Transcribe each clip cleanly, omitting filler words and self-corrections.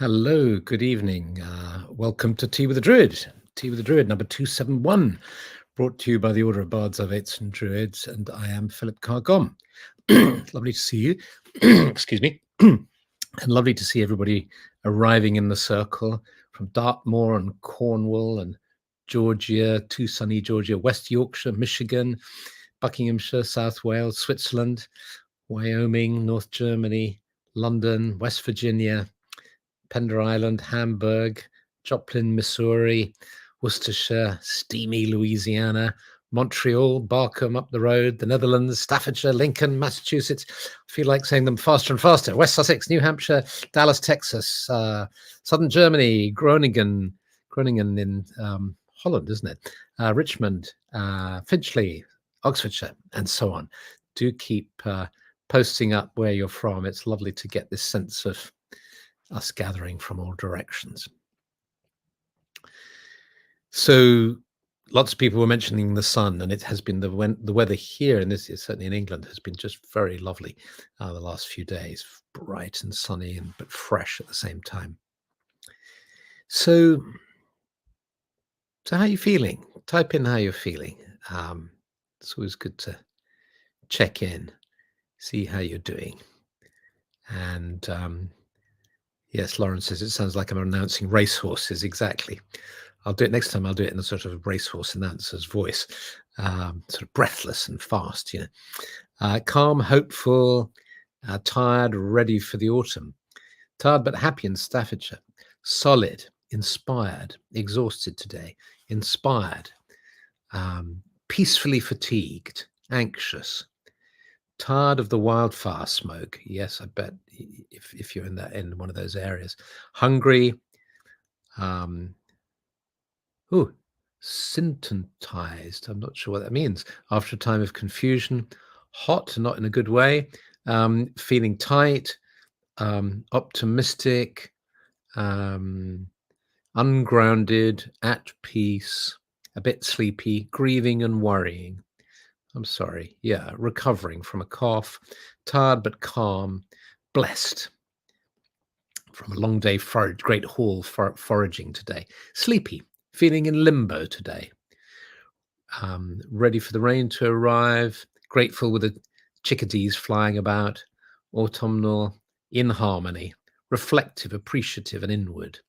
Hello, good evening. Welcome to Tea with the Druid. Tea with the Druid, number 271, brought to you by the Order of Bards, Ovates and Druids, and I am Philip Carr-Gomm. Lovely to see you. Excuse me. And lovely to see everybody arriving in the circle from Dartmoor and Cornwall and Georgia, to sunny Georgia, West Yorkshire, Michigan, Buckinghamshire, South Wales, Switzerland, Wyoming, North Germany, London, West Virginia, Pender Island, Hamburg, Joplin, Missouri, Worcestershire, steamy Louisiana, Montreal, Barkham up the road, the Netherlands, Staffordshire, Lincoln, Massachusetts. I feel like saying them faster and faster. West Sussex, New Hampshire, Dallas, Texas, southern Germany, Groningen in Holland, isn't it? Richmond, Finchley, Oxfordshire, and so on. Do keep posting up where you're from. It's lovely to get this sense of us gathering from all directions. So lots of people were mentioning the sun, and it has been the weather here, and this is certainly in England, has been just very lovely the last few days, bright and sunny, but fresh at the same time. So how are you feeling? Type in how you're feeling. It's always good to check in, see how you're doing. And yes, Lauren says it sounds like I'm announcing racehorses. Exactly. I'll do it next time. I'll do it in a sort of racehorse announcer's voice, sort of breathless and fast, calm, hopeful, tired, ready for the autumn. Tired but happy in Staffordshire. Solid, inspired, exhausted today. Inspired, peacefully fatigued, anxious. Tired of the wildfire smoke. Yes, I bet if you're in one of those areas. Hungry. Syntentized. I'm not sure what that means. After a time of confusion. Hot, not in a good way. Feeling tight. Optimistic. Ungrounded. At peace. A bit sleepy. Grieving and worrying. I'm sorry. Yeah, recovering from a cough. Tired but calm. Blessed from a long day great haul foraging today. Sleepy, feeling in limbo today. Ready for the rain to arrive. Grateful with the chickadees flying about. Autumnal, in harmony. Reflective, appreciative, and inward.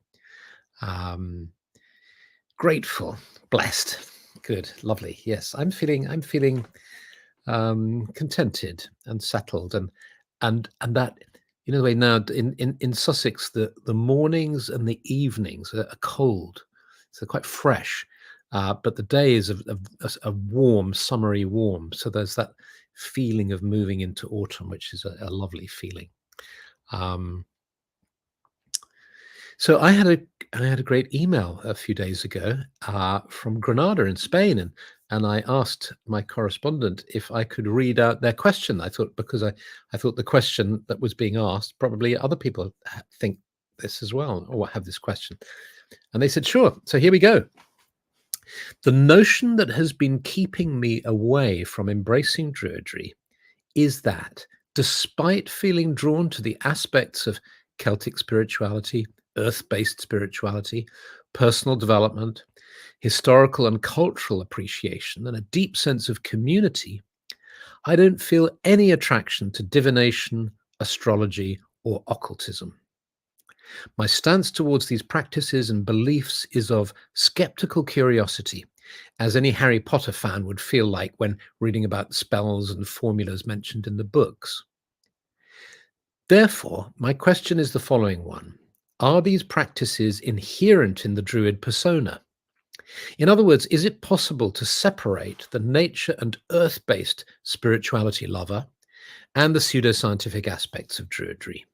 Grateful, blessed. Good, lovely. Yes, I'm feeling contented and settled, and that, in a way, now in Sussex, the mornings and the evenings are cold, so quite fresh, but the day is a warm, summery warm. So there's that feeling of moving into autumn, which is a lovely feeling. So I had a great email a few days ago from Granada in Spain, and I asked my correspondent if I could read out their question. I thought, because I thought the question that was being asked, probably other people think this as well, or have this question. And they said, sure. So here we go. The notion that has been keeping me away from embracing Druidry is that, despite feeling drawn to the aspects of Celtic spirituality, earth-based spirituality, personal development, historical and cultural appreciation, and a deep sense of community, I don't feel any attraction to divination, astrology, or occultism. My stance towards these practices and beliefs is of skeptical curiosity, as any Harry Potter fan would feel like when reading about spells and formulas mentioned in the books. Therefore, my question is the following one. Are these practices inherent in the Druid persona? In other words, is it possible to separate the nature and earth-based spirituality lover and the pseudoscientific aspects of Druidry?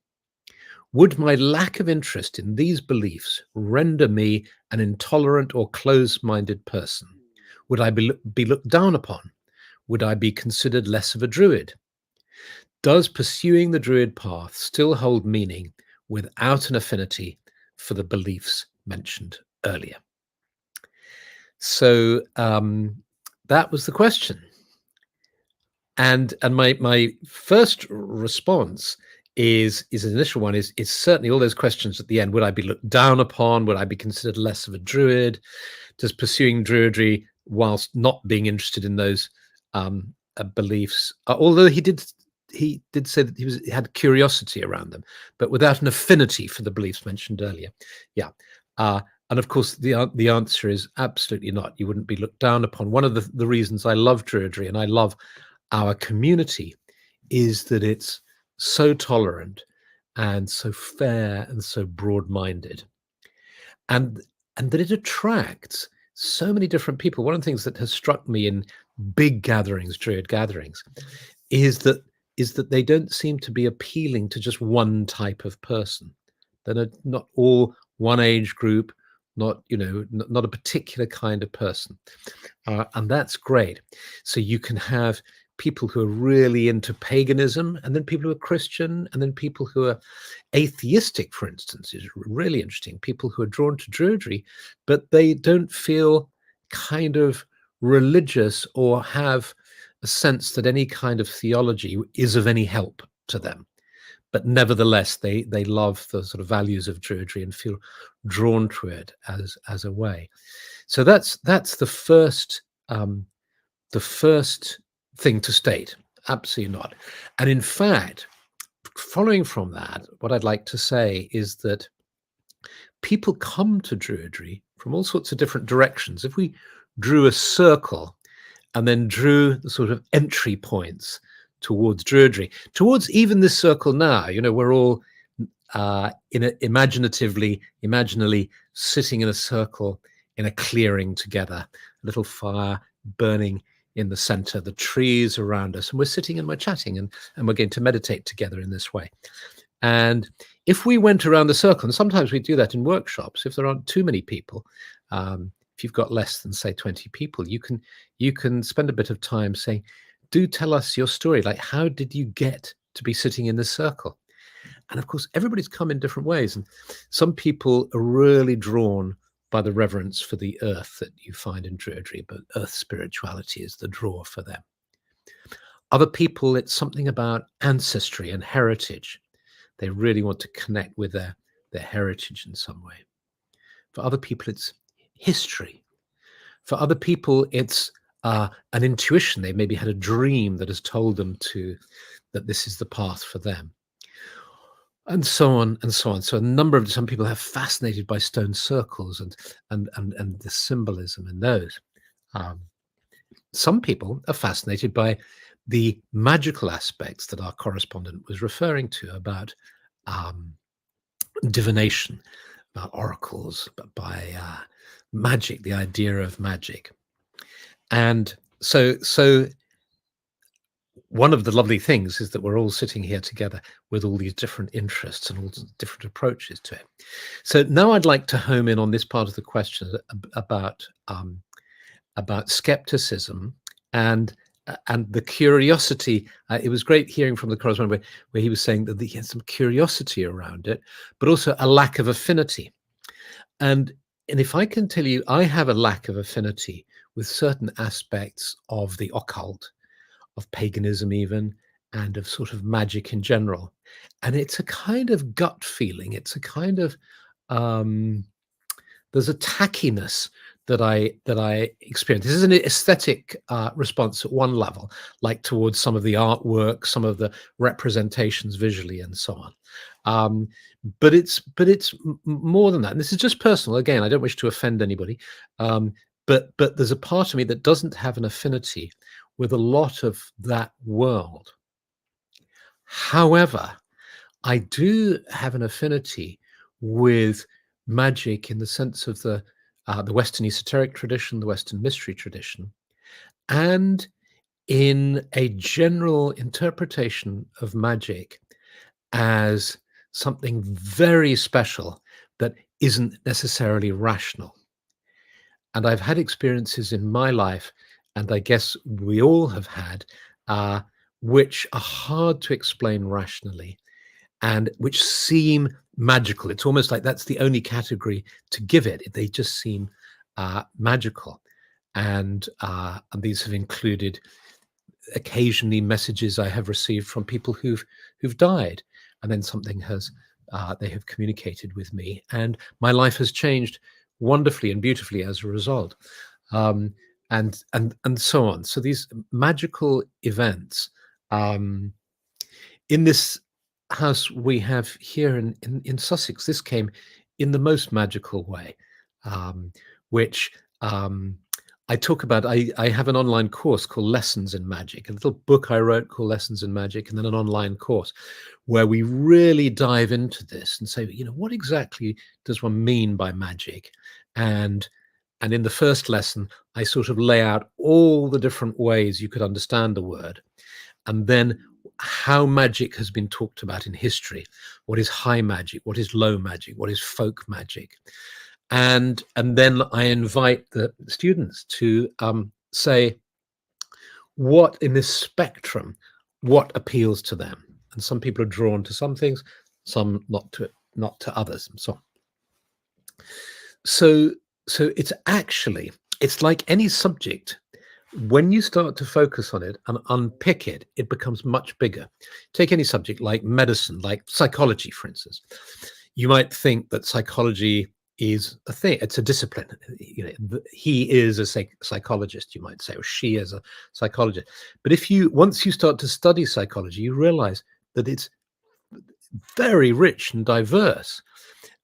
Would my lack of interest in these beliefs render me an intolerant or closed-minded person? Would I be looked down upon? Would I be considered less of a Druid? Does pursuing the Druid path still hold meaning without an affinity for the beliefs mentioned earlier? So that was the question. And my first response is an initial one is certainly all those questions at the end. Would I be looked down upon? Would I be considered less of a druid? Does pursuing druidry whilst not being interested in those beliefs, although he did say that he had curiosity around them, but without an affinity for the beliefs mentioned earlier. Yeah. And of course, the answer is absolutely not. You wouldn't be looked down upon. One of the reasons I love druidry and I love our community is that it's so tolerant and so fair and so broad-minded, and that it attracts so many different people. One of the things that has struck me in big gatherings, Druid gatherings, is that they don't seem to be appealing to just one type of person. They're not all one age group, not not a particular kind of person, and that's great. So you can have people who are really into paganism, and then people who are Christian, and then people who are atheistic, for instance, is really interesting. People who are drawn to Druidry, but they don't feel kind of religious or have a sense that any kind of theology is of any help to them. But nevertheless, they love the sort of values of Druidry and feel drawn to it as a way. So that's the first thing to state. Absolutely not. And in fact, following from that, what I'd like to say is that people come to Druidry from all sorts of different directions. If we drew a circle and then drew the sort of entry points towards Druidry, towards even this circle now, we're all imaginarily sitting in a circle in a clearing together, a little fire burning in the center, the trees around us, and we're sitting and we're chatting, and we're going to meditate together in this way. And if we went around the circle, and sometimes we do that in workshops, if there aren't too many people, if you've got less than, say, 20 people, you can spend a bit of time saying, do tell us your story. Like, how did you get to be sitting in this circle? And of course, everybody's come in different ways. And some people are really drawn by the reverence for the earth that you find in Druidry, but earth spirituality is the draw for them. Other people, it's something about ancestry and heritage. They really want to connect with their heritage in some way. For other people, it's history. For other people, it's an intuition. They maybe had a dream that has told them that this is the path for them. And so on and so on. So some people are fascinated by stone circles and the symbolism in those. Some people are fascinated by the magical aspects that our correspondent was referring to about divination, about oracles, by magic, the idea of magic. And so one of the lovely things is that we're all sitting here together with all these different interests and all different approaches to it. So now I'd like to home in on this part of the question about skepticism and the curiosity. It was great hearing from the correspondent where he was saying that he had some curiosity around it, but also a lack of affinity. And if I can tell you, I have a lack of affinity with certain aspects of the occult, of paganism even, and of sort of magic in general. And it's a kind of gut feeling. It's a kind of there's a tackiness that I experience. This is an aesthetic response at one level, like towards some of the artwork, some of the representations visually, and so on. But it's more than that. And this is just personal. Again, I don't wish to offend anybody. But there's a part of me that doesn't have an affinity with a lot of that world. However, I do have an affinity with magic in the sense of the Western esoteric tradition, the Western mystery tradition, and in a general interpretation of magic as something very special that isn't necessarily rational. And I've had experiences in my life, and I guess we all have had, which are hard to explain rationally and which seem magical. It's almost like that's the only category to give it. They just seem magical. And these have included occasionally messages I have received from people who've died, and then something has they have communicated with me, and my life has changed wonderfully and beautifully as a result, and so on. So these magical events. In this house we have here in Sussex, this came in the most magical way, which I talk about. I have an online course called Lessons in Magic, a little book I wrote called Lessons in Magic, and then an online course where we really dive into this and say, what exactly does one mean by magic? And in the first lesson, I sort of lay out all the different ways you could understand the word, and then how magic has been talked about in history. What is high magic? What is low magic? What is folk magic? And then I invite the students to say what in this spectrum, what appeals to them. And some people are drawn to some things, some not to others, and so on. So it's like any subject. When you start to focus on it and unpick it, it becomes much bigger. Take any subject like medicine, like psychology, for instance. You might think that psychology is a thing, it's a discipline. He is a psychologist, you might say, or she is a psychologist. But once you start to study psychology, you realize that it's very rich and diverse,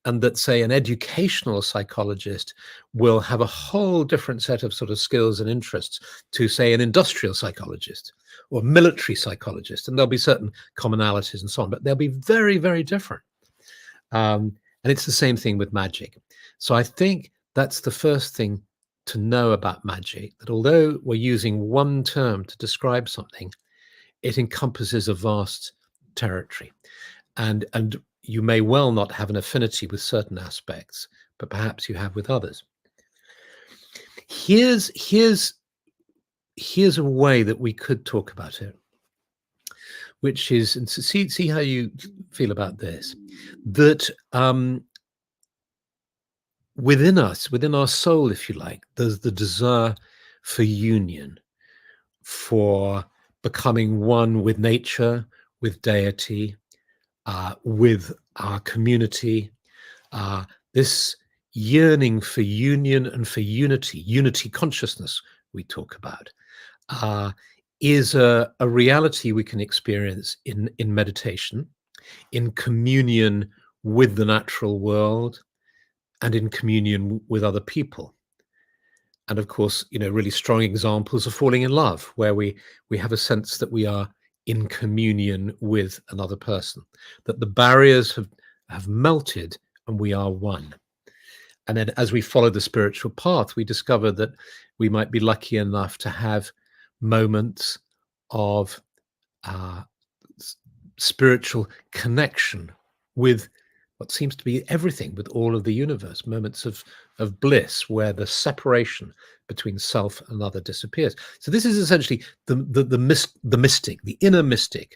and that, say, an educational psychologist will have a whole different set of sort of skills and interests to, say, an industrial psychologist or military psychologist, and there'll be certain commonalities and so on, but they'll be very, very different. And it's the same thing with magic. So I think that's the first thing to know about magic, that although we're using one term to describe something, it encompasses a vast territory. And you may well not have an affinity with certain aspects, but perhaps you have with others. Here's a way that we could talk about it, which is, and see how you feel about this, that within us, within our soul, if you like, there's the desire for union, for becoming one with nature, with deity, with our community. This yearning for union and for unity consciousness we talk about, is a reality we can experience in meditation, in communion with the natural world, and in communion with other people. And of course, really strong examples of falling in love, where we have a sense that we are in communion with another person, that the barriers have melted and we are one. And then as we follow the spiritual path, we discover that we might be lucky enough to have moments of spiritual connection with what seems to be everything, with all of the universe, moments of bliss where the separation between self and other disappears. So this is essentially the mystic, the inner mystic.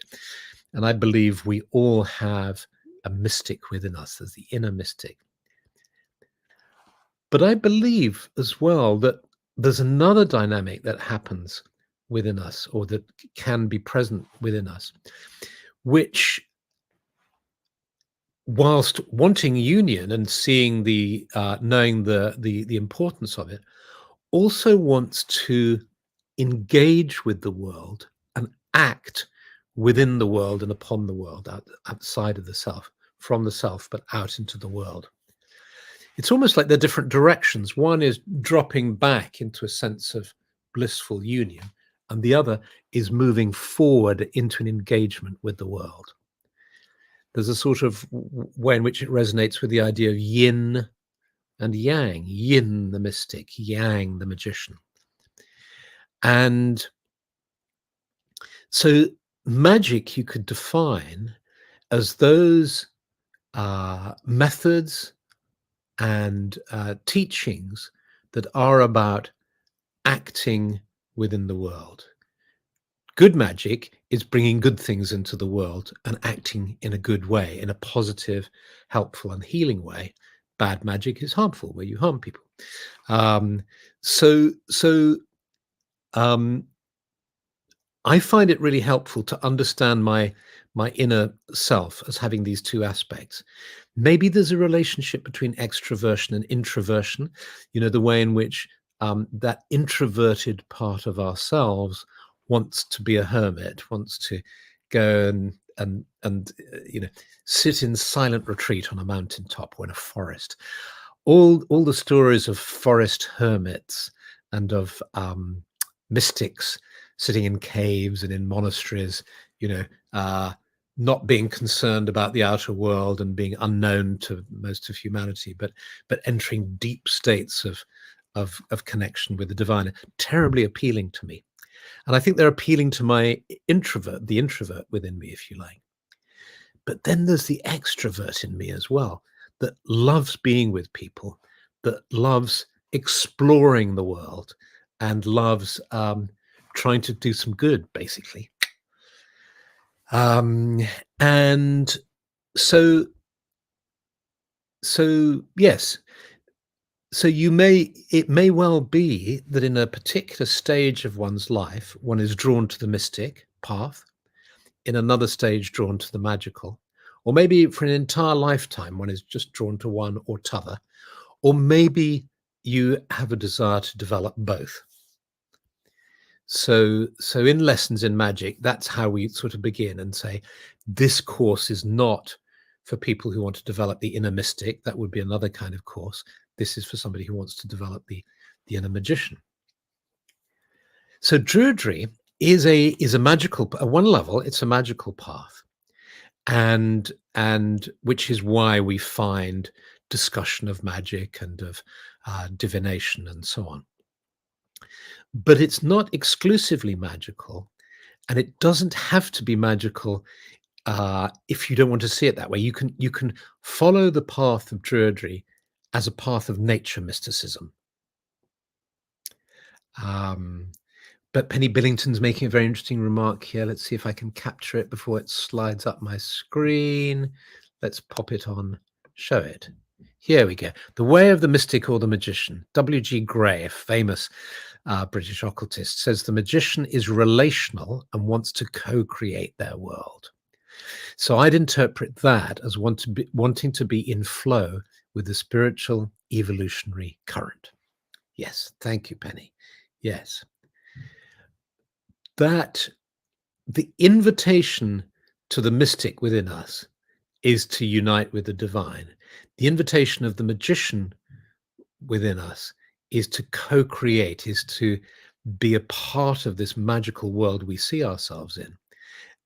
And I believe we all have a mystic within us. There's the inner mystic. But I believe as well that there's another dynamic that happens within us, or that can be present within us, which, whilst wanting union and seeing knowing the importance of it, also wants to engage with the world and act within the world and upon the world, outside of the self, from the self, but out into the world. It's almost like they're different directions. One is dropping back into a sense of blissful union, and the other is moving forward into an engagement with the world. There's a sort of way in which it resonates with the idea of yin and yang, yin the mystic, yang the magician. And so magic you could define as those methods and teachings that are about acting within the world. Good magic is bringing good things into the world and acting in a good way, in a positive, helpful, and healing way. Bad magic is harmful, where you harm people. I find it really helpful to understand my my inner self as having these two aspects. Maybe there's a relationship between extroversion and introversion, the way in which that introverted part of ourselves wants to be a hermit, wants to go and sit in silent retreat on a mountaintop or in a forest. All the stories of forest hermits and of mystics sitting in caves and in monasteries, not being concerned about the outer world and being unknown to most of humanity, but entering deep states of connection with the divine, terribly appealing to me. And I think they're appealing to my the introvert within me, if you like. But then there's the extrovert in me as well, that loves being with people, that loves exploring the world, and loves trying to do some good, basically. And so yes. So it may well be that in a particular stage of one's life, one is drawn to the mystic path, in another stage drawn to the magical, or maybe for an entire lifetime, one is just drawn to one or t'other, or maybe you have a desire to develop both. So in Lessons in Magic, that's how we sort of begin and say, this course is not for people who want to develop the inner mystic. That would be another kind of course. This is for somebody who wants to develop the inner magician. So Druidry is a magical, at one level, it's a magical path. And which is why we find discussion of magic and of divination and so on. But it's not exclusively magical, and it doesn't have to be magical if you don't want to see it that way. You can follow the path of Druidry as a path of nature mysticism. But Penny Billington's making a very interesting remark here. Let's see if I can capture it before it slides up my screen. Let's pop it on, show it. Here we go. The Way of the Mystic or the Magician. W.G. Gray, a famous British occultist, says the magician is relational and wants to co-create their world. So I'd interpret that as wanting to be in flow with the spiritual evolutionary current. Yes, thank you, Penny. Yes. That the invitation to the mystic within us is to unite with the divine. The invitation of the magician within us is to co-create, is to be a part of this magical world we see ourselves in,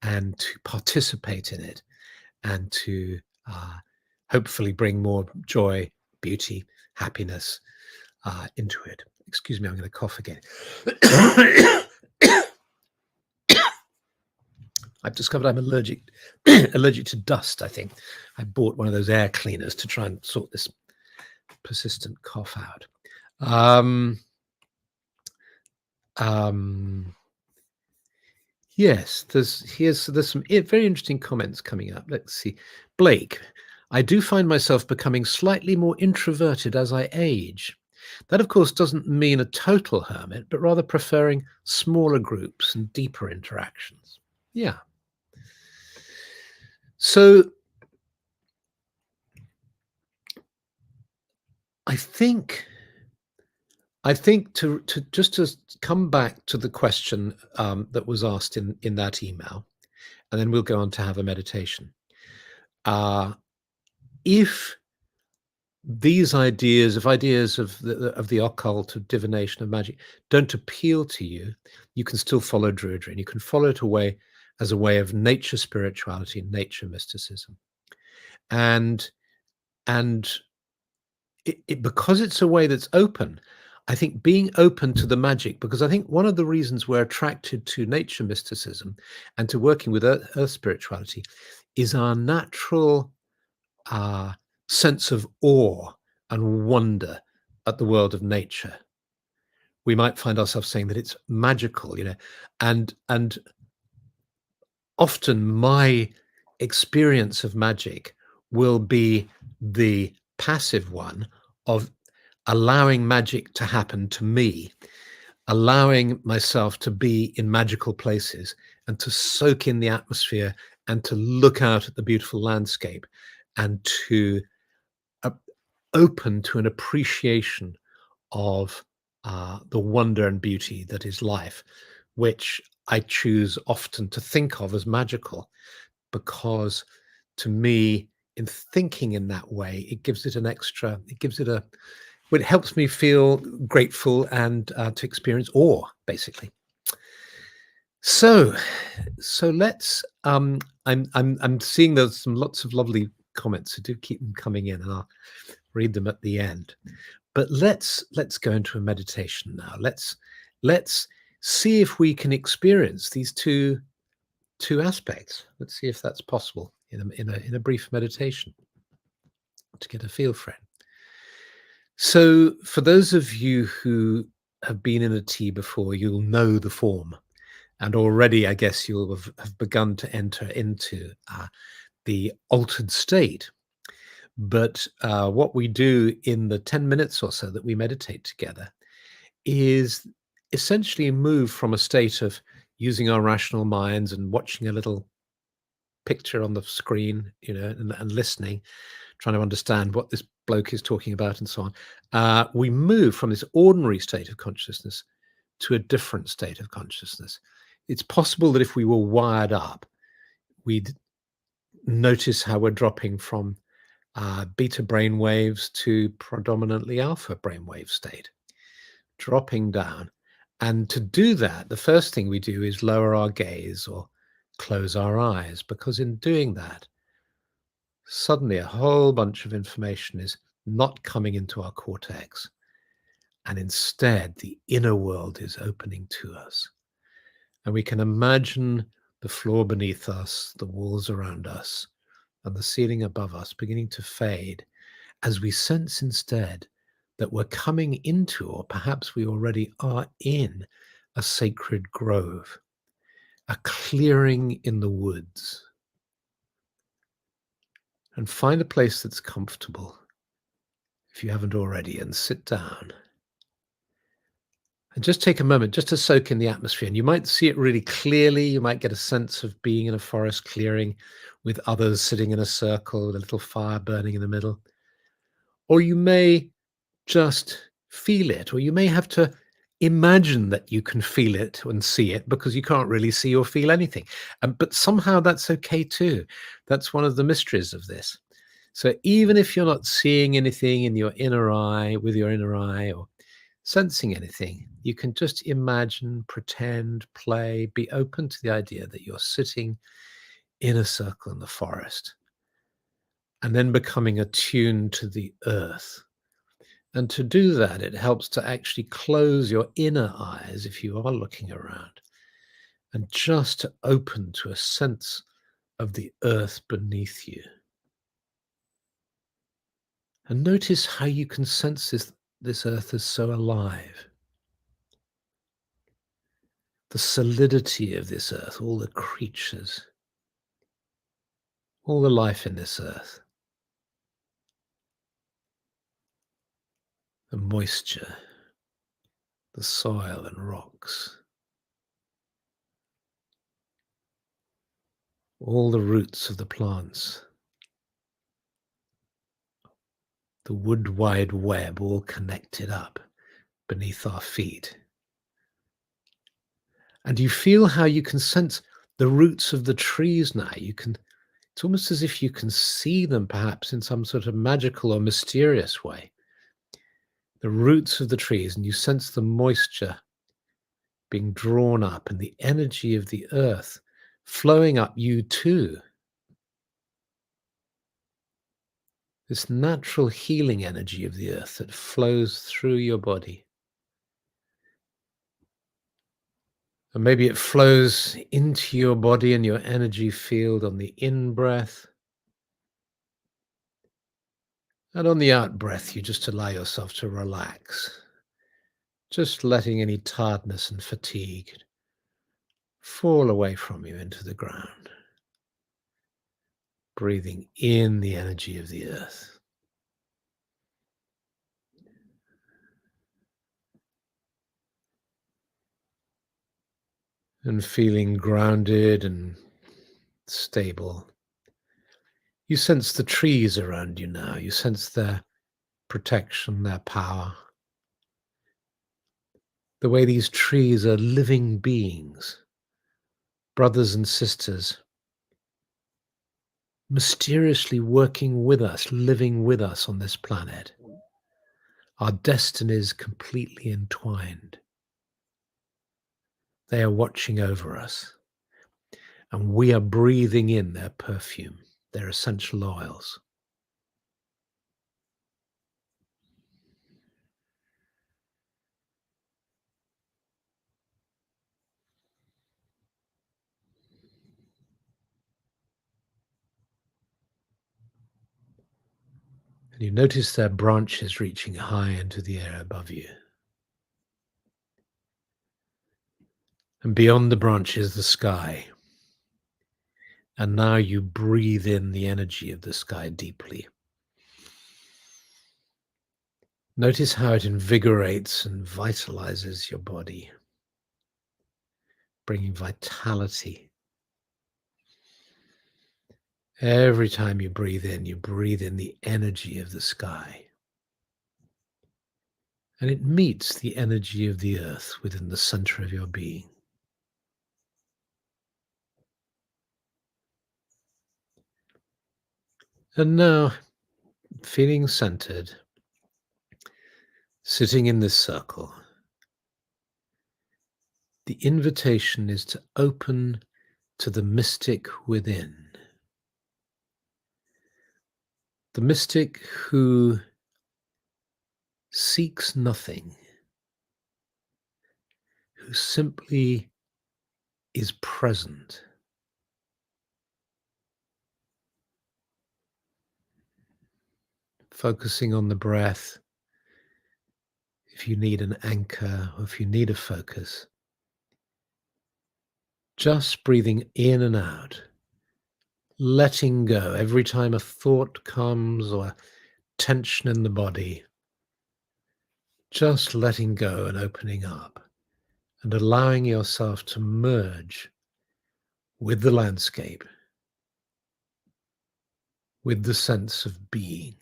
and to participate in it, and to hopefully bring more joy, beauty, happiness into it. Excuse me, I'm going to cough again. I've discovered I'm allergic to dust, I think. I bought one of those air cleaners to try and sort this persistent cough out. Yes, there's some very interesting comments coming up. Let's see. Blake, I do find myself becoming slightly more introverted as I age. That, of course, doesn't mean a total hermit, but rather preferring smaller groups and deeper interactions. Yeah. So I think to just to come back to the question that was asked in that email, and then we'll go on to have a meditation. If these ideas of the occult, of divination, of magic don't appeal to you, you can still follow Druidry, and you can follow it as a way of nature spirituality, nature mysticism, and because it's a way that's open. I think being open to the magic, because I think one of the reasons we're attracted to nature mysticism and to working with earth spirituality is our natural sense of awe and wonder at the world of nature. We might find ourselves saying that it's magical, and often my experience of magic will be the passive one of allowing magic to happen to me, allowing myself to be in magical places and to soak in the atmosphere and to look out at the beautiful landscape and to uh, open to an appreciation of the wonder and beauty that is life, which I choose often to think of as magical, because to me, in thinking in that way, it gives it an extra, it gives it a, well, it helps me feel grateful and to experience awe, basically. So, so let's. I'm seeing there's some lots of lovely comments, so do keep them coming in, and I'll read them at the end. But let's go into a meditation now. Let's see if we can experience these two aspects. Let's see if that's possible in a brief meditation to get a feel for it. So, for those of you who have been in a tea before, you'll know the form, and already, I guess, you'll have begun to enter into the altered state. But what we do in the 10 minutes or so that we meditate together is essentially move from a state of using our rational minds and watching a little picture on the screen, and listening, trying to understand what this bloke is talking about and so on. We move from this ordinary state of consciousness to a different state of consciousness. It's possible that if we were wired up, we'd notice how we're dropping from beta brain waves to predominantly alpha brainwave state, dropping down. And to do that, the first thing we do is lower our gaze or close our eyes, because in doing that, suddenly a whole bunch of information is not coming into our cortex. And instead, the inner world is opening to us. And we can imagine the floor beneath us, the walls around us, and the ceiling above us beginning to fade as we sense instead that we're coming into, or perhaps we already are in, a sacred grove, a clearing in the woods. And find a place that's comfortable, if you haven't already, and sit down. And just take a moment just to soak in the atmosphere. And you might see it really clearly. You might get a sense of being in a forest clearing with others sitting in a circle with a little fire burning in the middle. Or you may just feel it, or you may have to imagine that you can feel it and see it, because you can't really see or feel anything. But somehow that's okay too. That's one of the mysteries of this. So even if you're not seeing anything in your inner eye, with your inner eye, or sensing anything, you can just imagine, pretend, play, be open to the idea that you're sitting in a circle in the forest, and then becoming attuned to the earth. And to do that, it helps to actually close your inner eyes if you are looking around, and just to open to a sense of the earth beneath you. And notice how you can sense this earth is so alive. The solidity of this earth, all the creatures, all the life in this earth, the moisture, the soil and rocks, all the roots of the plants, the wood wide web all connected up beneath our feet. And you feel how you can sense the roots of the trees now. It's almost as if you can see them, perhaps in some sort of magical or mysterious way. The roots of the trees, and you sense the moisture being drawn up and the energy of the earth flowing up you too. This natural healing energy of the earth that flows through your body. And maybe it flows into your body and your energy field on the in-breath. And on the out-breath, you just allow yourself to relax, just letting any tiredness and fatigue fall away from you into the ground. Breathing in the energy of the earth. And feeling grounded and stable. You sense the trees around you now. You sense their protection, their power. The way these trees are living beings, brothers and sisters, mysteriously working with us, living with us on this planet. Our destinies completely entwined. They are watching over us, and we are breathing in their perfume, their essential oils. And you notice their branches reaching high into the air above you. And beyond the branches, the sky. And now you breathe in the energy of the sky deeply. Notice how it invigorates and vitalizes your body, bringing vitality. Every time you breathe in the energy of the sky. And it meets the energy of the earth within the center of your being. And now, feeling centered, sitting in this circle, the invitation is to open to the mystic within. The mystic who seeks nothing, who simply is present. Focusing on the breath. If you need an anchor or if you need a focus, just breathing in and out, letting go every time a thought comes or tension in the body, just letting go and opening up and allowing yourself to merge with the landscape, with the sense of being.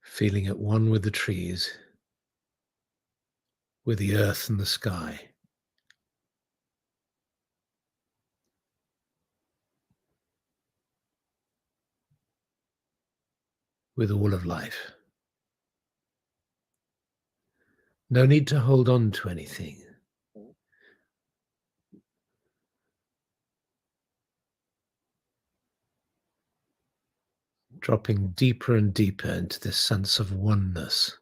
Feeling at one with the trees, with the earth and the sky, with all of life. No need to hold on to anything. Dropping deeper and deeper into this sense of oneness.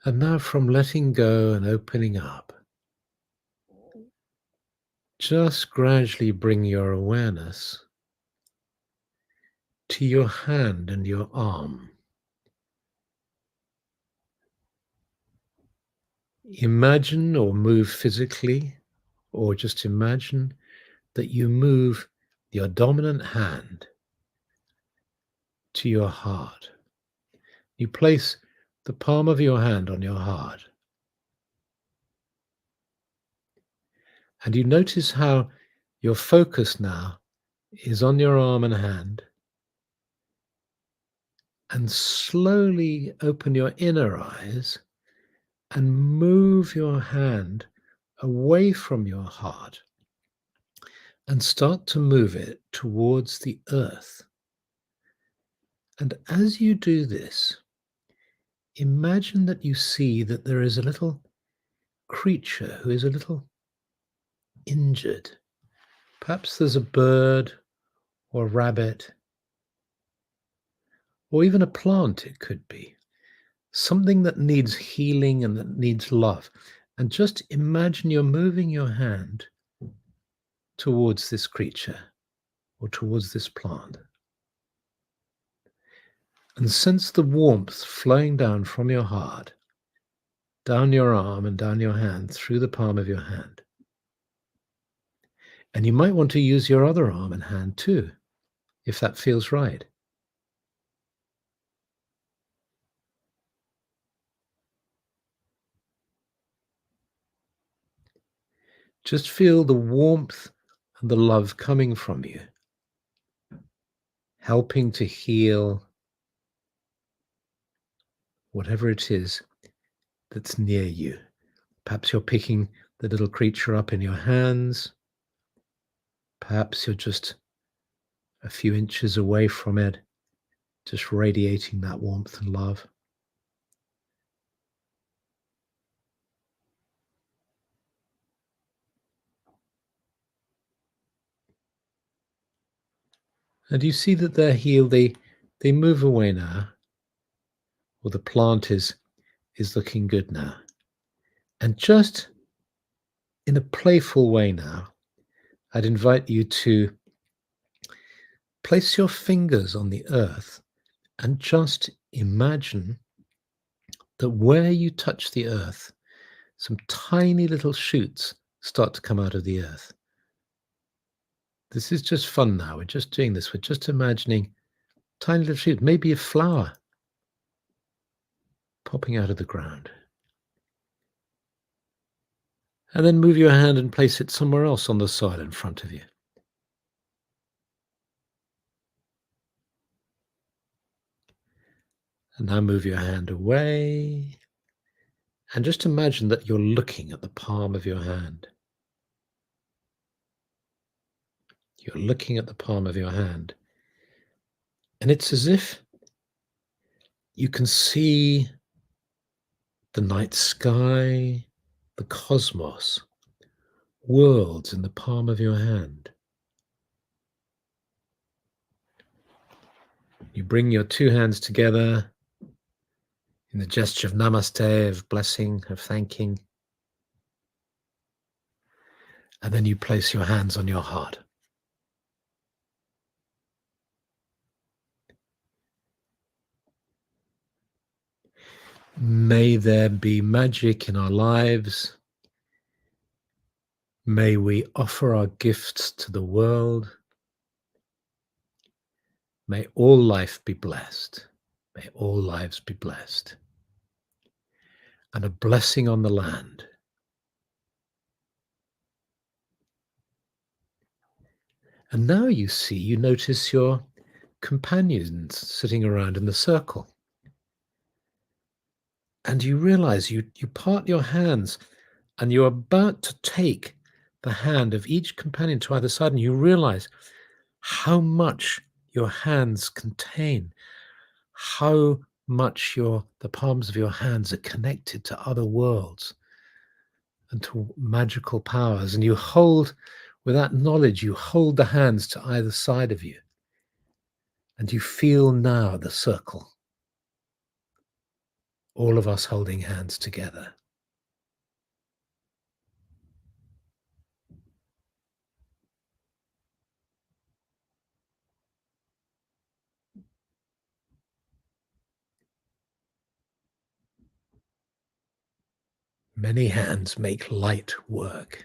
And now from letting go and opening up, just gradually bring your awareness to your hand and your arm. Imagine or move physically, or just imagine that you move your dominant hand to your heart. You place the palm of your hand on your heart. And you notice how your focus now is on your arm and hand. And slowly open your inner eyes and move your hand away from your heart and start to move it towards the earth. And as you do this, imagine that you see that there is a little creature who is a little injured. Perhaps there's a bird or a rabbit or even a plant, it could be. Something that needs healing and that needs love. And just imagine you're moving your hand towards this creature or towards this plant. And sense the warmth flowing down from your heart, down your arm and down your hand, through the palm of your hand. And you might want to use your other arm and hand too, if that feels right. Just feel the warmth and the love coming from you, helping to heal whatever it is that's near you. Perhaps you're picking the little creature up in your hands. Perhaps you're just a few inches away from it, just radiating that warmth and love. And you see that they're healed. They move away now, or the plant is looking good now. And just in a playful way now, I'd invite you to place your fingers on the earth and just imagine that where you touch the earth, some tiny little shoots start to come out of the earth. This is just fun now. We're just doing this. We're just imagining tiny little shoots, maybe a flower popping out of the ground. And then move your hand and place it somewhere else on the soil in front of you. And now move your hand away. And just imagine that you're looking at the palm of your hand. You're looking at the palm of your hand. And it's as if you can see the night sky, the cosmos, worlds in the palm of your hand. You bring your two hands together in the gesture of namaste, of blessing, of thanking. And then you place your hands on your heart. May there be magic in our lives. May we offer our gifts to the world. May all life be blessed. May all lives be blessed. And a blessing on the land. And now you notice your companions sitting around in the circle. And you realize you part your hands and you're about to take the hand of each companion to either side, and you realize how much your hands contain, how much the palms of your hands are connected to other worlds and to magical powers. And you hold, with that knowledge, you hold the hands to either side of you. And you feel now the circle, all of us holding hands together. Many hands make light work.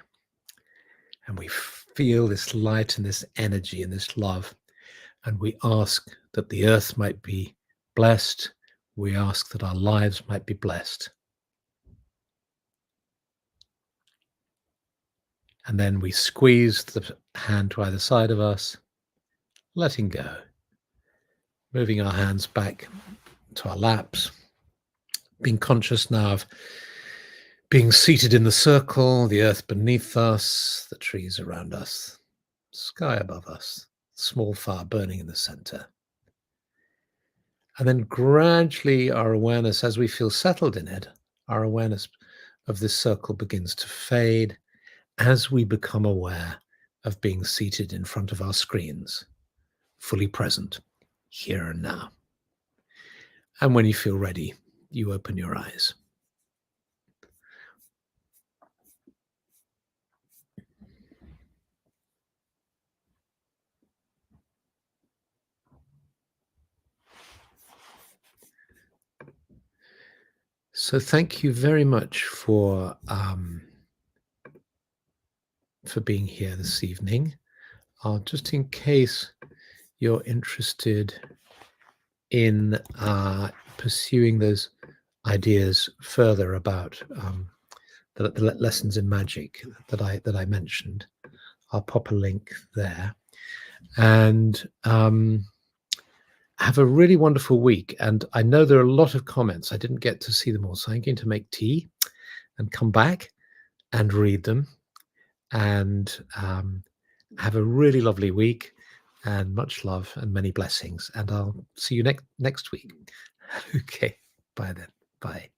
And we feel this light and this energy and this love. And we ask that the earth might be blessed. We ask that our lives might be blessed. And then we squeeze the hand to either side of us, letting go, moving our hands back to our laps, being conscious now of being seated in the circle, the earth beneath us, the trees around us, sky above us, small fire burning in the center. And then gradually our awareness, as we feel settled in it, our awareness of this circle begins to fade as we become aware of being seated in front of our screens, fully present, here and now. And when you feel ready, you open your eyes. So thank you very much for being here this evening. Just in case you're interested in pursuing those ideas further about the lessons in magic that I mentioned, I'll pop a link there. And have a really wonderful week. And I know there are a lot of comments. I didn't get to see them all, so I'm going to make tea and come back and read them. And have a really lovely week, and much love and many blessings. And I'll see you next week. Okay, bye then. Bye.